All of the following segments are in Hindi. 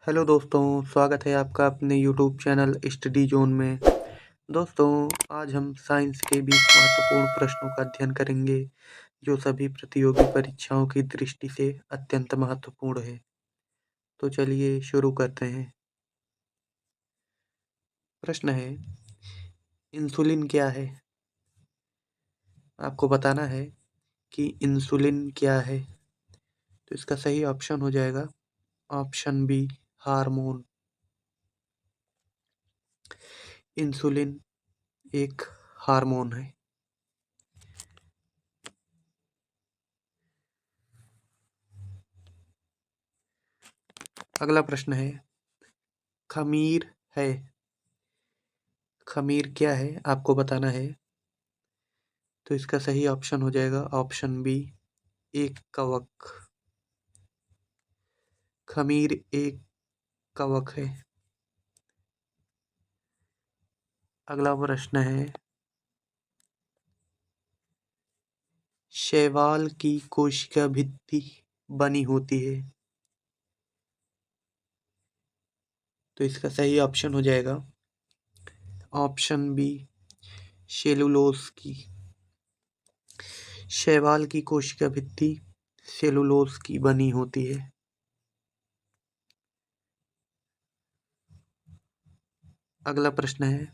हेलो दोस्तों, स्वागत है आपका अपने यूट्यूब चैनल स्टडी जोन में। दोस्तों, आज हम साइंस के 20 महत्वपूर्ण प्रश्नों का अध्ययन करेंगे जो सभी प्रतियोगी परीक्षाओं की दृष्टि से अत्यंत महत्वपूर्ण है। तो चलिए शुरू करते हैं। प्रश्न है, इंसुलिन क्या है? आपको बताना है कि इंसुलिन क्या है। तो इसका सही ऑप्शन हो जाएगा ऑप्शन बी, हार्मोन। इंसुलिन एक हार्मोन है। अगला प्रश्न है, खमीर है। खमीर क्या है आपको बताना है। तो इसका सही ऑप्शन हो जाएगा ऑप्शन बी, एक कवक। खमीर एक कवक है। अगला प्रश्न है, शैवाल की कोशिका भित्ति बनी होती है। तो इसका सही ऑप्शन हो जाएगा ऑप्शन बी, सेलुलोज की। शैवाल की कोशिका भित्ति सेलुलोज की बनी होती है। अगला प्रश्न है,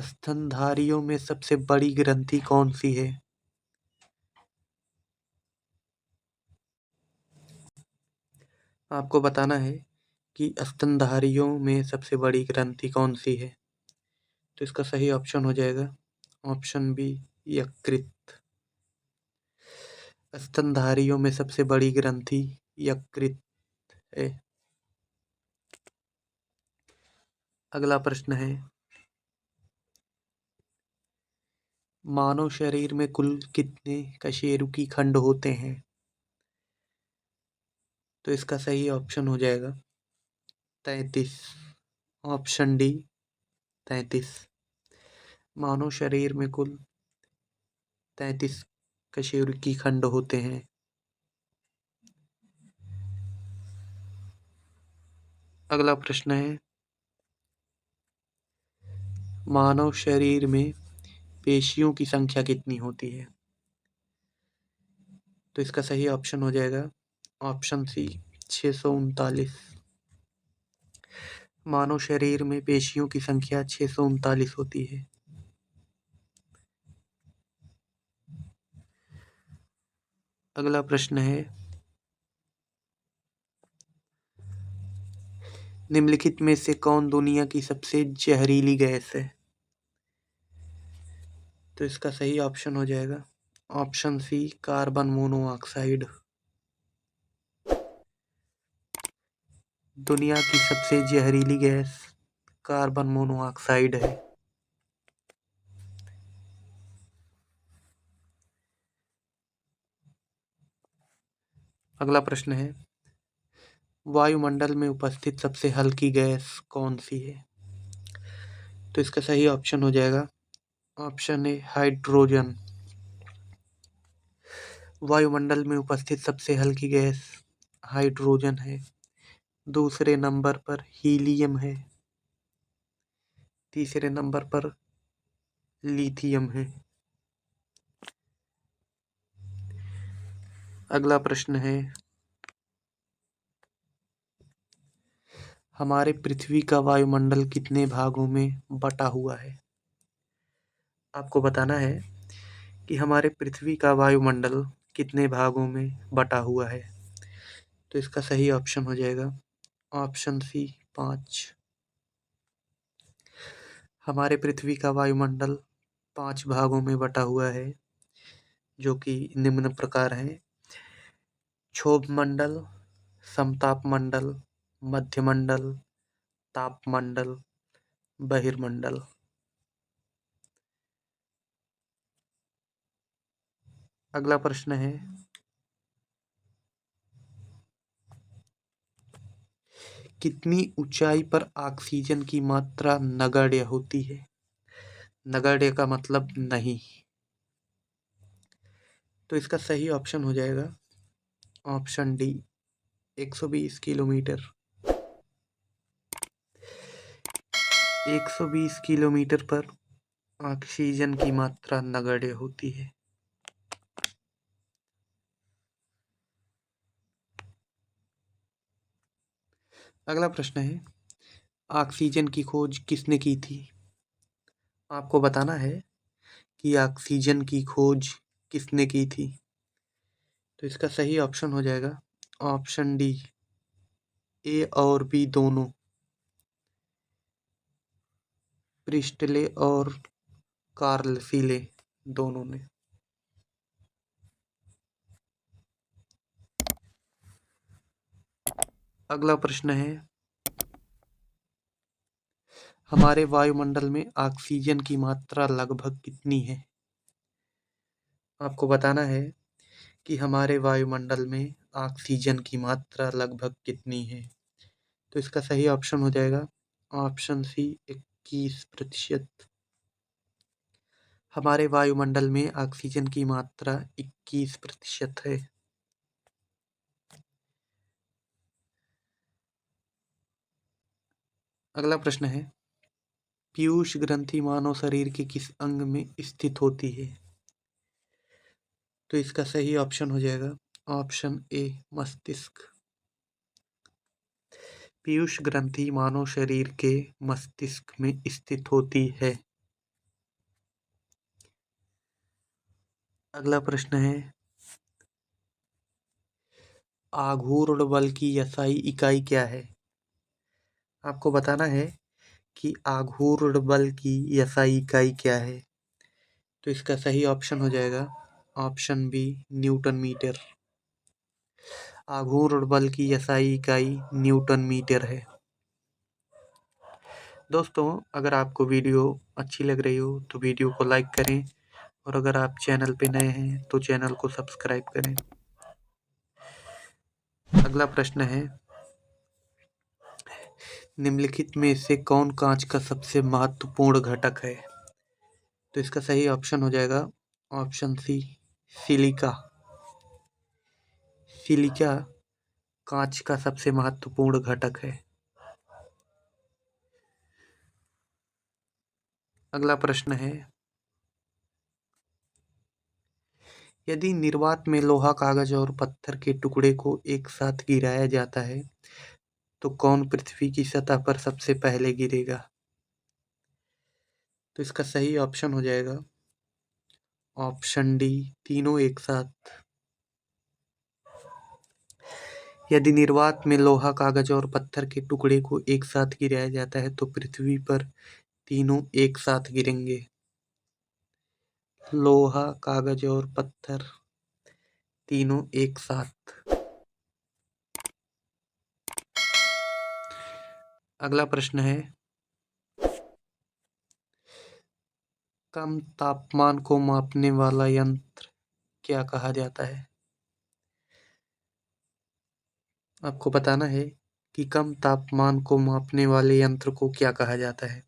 स्तनधारियों में सबसे बड़ी ग्रंथि कौन सी है? आपको बताना है कि स्तनधारियों में सबसे बड़ी ग्रंथि कौन सी है। तो इसका सही ऑप्शन हो जाएगा ऑप्शन बी, यकृत। स्तनधारियों में सबसे बड़ी ग्रंथि यकृत है। अगला प्रश्न है, मानव शरीर में कुल कितने कशेरुकी खंड होते हैं? तो इसका सही ऑप्शन हो जाएगा 33। Option D, 33। मानव शरीर में कुल 33 कशेरुकी खंड होते हैं। अगला प्रश्न है, मानव शरीर में पेशियों की संख्या कितनी होती है? तो इसका सही ऑप्शन हो जाएगा ऑप्शन सी, 639। मानव शरीर में पेशियों की संख्या 639 होती है। अगला प्रश्न है, निम्नलिखित में से कौन दुनिया की सबसे जहरीली गैस है? तो इसका सही ऑप्शन हो जाएगा ऑप्शन सी, कार्बन मोनोऑक्साइड। दुनिया की सबसे जहरीली गैस कार्बन मोनोऑक्साइड है। अगला प्रश्न है, वायुमंडल में उपस्थित सबसे हल्की गैस कौन सी है? तो इसका सही ऑप्शन हो जाएगा ऑप्शन ए, हाइड्रोजन। वायुमंडल में उपस्थित सबसे हल्की गैस हाइड्रोजन है। दूसरे नंबर पर हीलियम है। तीसरे नंबर पर लिथियम है। अगला प्रश्न है, हमारे पृथ्वी का वायुमंडल कितने भागों में बटा हुआ है? आपको बताना है कि हमारे पृथ्वी का वायुमंडल कितने भागों में बटा हुआ है। तो इसका सही ऑप्शन हो जाएगा ऑप्शन सी, 5। हमारे पृथ्वी का वायुमंडल 5 भागों में बटा हुआ है, जो कि निम्न प्रकार हैं: क्षोभ मंडल, समताप मंडल, मध्यमंडल, तापमंडल, बहिर्मंडल। अगला प्रश्न है, कितनी ऊंचाई पर ऑक्सीजन की मात्रा नगण्य होती है? नगण्य का मतलब नहीं। तो इसका सही ऑप्शन हो जाएगा ऑप्शन डी, 120 किलोमीटर। 120 किलोमीटर पर ऑक्सीजन की मात्रा नगण्य होती है। अगला प्रश्न है, ऑक्सीजन की खोज किसने की थी? आपको बताना है कि ऑक्सीजन की खोज किसने की थी। तो इसका सही ऑप्शन हो जाएगा ऑप्शन डी, ए और बी दोनों, प्रिस्टले और कार्ल सीले दोनों ने। अगला प्रश्न है, हमारे वायुमंडल में ऑक्सीजन की मात्रा लगभग कितनी है? आपको बताना है कि हमारे वायुमंडल में ऑक्सीजन की मात्रा लगभग कितनी है। तो इसका सही ऑप्शन हो जाएगा ऑप्शन सी, 21%। हमारे वायुमंडल में ऑक्सीजन की मात्रा 21% है। अगला प्रश्न है, पीयूष ग्रंथि मानव शरीर के किस अंग में स्थित होती है? तो इसका सही ऑप्शन हो जाएगा ऑप्शन ए, मस्तिष्क। पीयूष ग्रंथि मानव शरीर के मस्तिष्क में स्थित होती है। अगला प्रश्न है, आघूर्ण बल की एसआई इकाई क्या है? आपको बताना है कि आघूर्ण बल की एसआई इकाई क्या है। तो इसका सही ऑप्शन हो जाएगा ऑप्शन बी, न्यूटन मीटर। आघूर्ण बल की एसआई इकाई न्यूटन मीटर है। दोस्तों, अगर आपको वीडियो अच्छी लग रही हो तो वीडियो को लाइक करें, और अगर आप चैनल पे नए हैं तो चैनल को सब्सक्राइब करें। अगला प्रश्न है, निम्नलिखित में से कौन कांच का सबसे महत्वपूर्ण घटक है? तो इसका सही ऑप्शन हो जाएगा ऑप्शन सी, सिलिका। सिलिका कांच का सबसे महत्वपूर्ण घटक है। अगला प्रश्न है, यदि निर्वात में लोहा, कागज और पत्थर के टुकड़े को एक साथ गिराया जाता है तो कौन पृथ्वी की सतह पर सबसे पहले गिरेगा? तो इसका सही ऑप्शन हो जाएगा ऑप्शन डी, तीनों एक साथ। यदि निर्वात में लोहा, कागज और पत्थर के टुकड़े को एक साथ गिराया जाता है तो पृथ्वी पर तीनों एक साथ गिरेंगे। लोहा, कागज और पत्थर तीनों एक साथ। अगला प्रश्न है, कम तापमान को मापने वाला यंत्र क्या कहा जाता है? आपको बताना है कि कम तापमान को मापने वाले यंत्र को क्या कहा जाता है।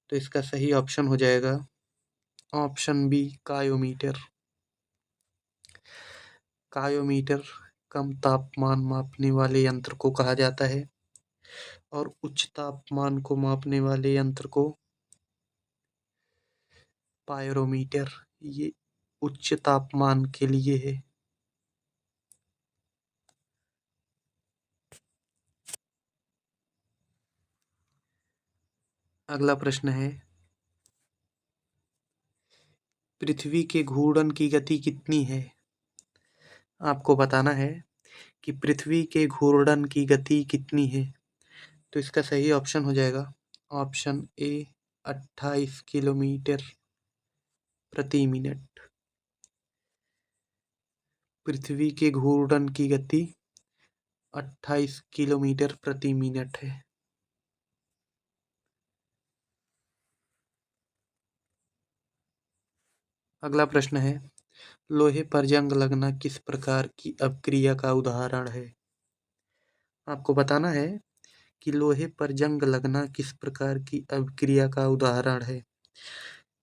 तो इसका सही ऑप्शन हो जाएगा ऑप्शन बी, कायोमीटर। कायोमीटर कम तापमान मापने वाले यंत्र को कहा जाता है, और उच्च तापमान को मापने वाले यंत्र को पायरोमीटर। ये उच्च तापमान के लिए है। अगला प्रश्न है, पृथ्वी के घूर्णन की गति कितनी है? आपको बताना है कि पृथ्वी के घूर्णन की गति कितनी है। तो इसका सही ऑप्शन हो जाएगा ऑप्शन ए, 28 किलोमीटर प्रति मिनट। पृथ्वी के घूर्णन की गति 28 किलोमीटर प्रति मिनट है। अगला प्रश्न है, लोहे पर जंग लगना किस प्रकार की अपक्रिया का उदाहरण है? आपको बताना है कि लोहे पर जंग लगना किस प्रकार की अपक्रिया का उदाहरण है।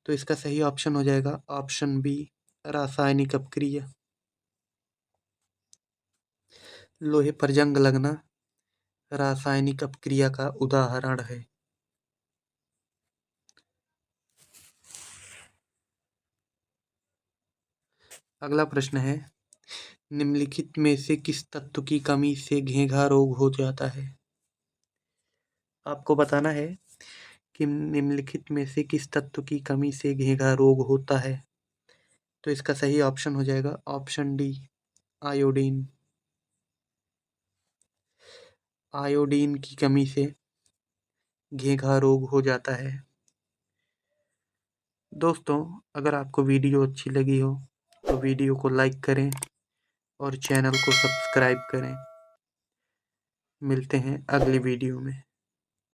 तो इसका सही ऑप्शन हो जाएगा ऑप्शन बी, रासायनिक अपक्रिया। लोहे पर जंग लगना रासायनिक अपक्रिया का उदाहरण है। अगला प्रश्न है, निम्नलिखित में से किस तत्व की कमी से घेंघा रोग हो जाता है? आपको बताना है कि निम्नलिखित में से किस तत्व की कमी से घेंघा रोग होता है। तो इसका सही ऑप्शन हो जाएगा ऑप्शन डी, आयोडीन। आयोडीन की कमी से घेंघा रोग हो जाता है। दोस्तों, अगर आपको वीडियो अच्छी लगी हो तो वीडियो को लाइक करें और चैनल को सब्सक्राइब करें। मिलते हैं अगली वीडियो में।